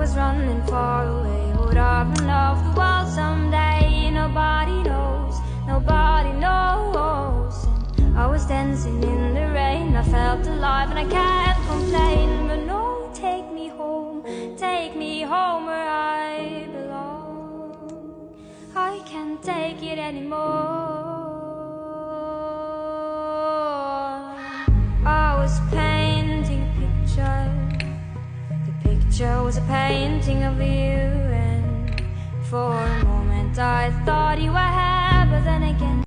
was running far away. Would I run off the world someday? Nobody knows, nobody knows. And I was dancing in the rain, I felt alive and I can't complain. But no, take me home where I belong. I can't take it anymore. I was painting a picture. The picture was a painting of you, and for a moment I thought you were here, but then again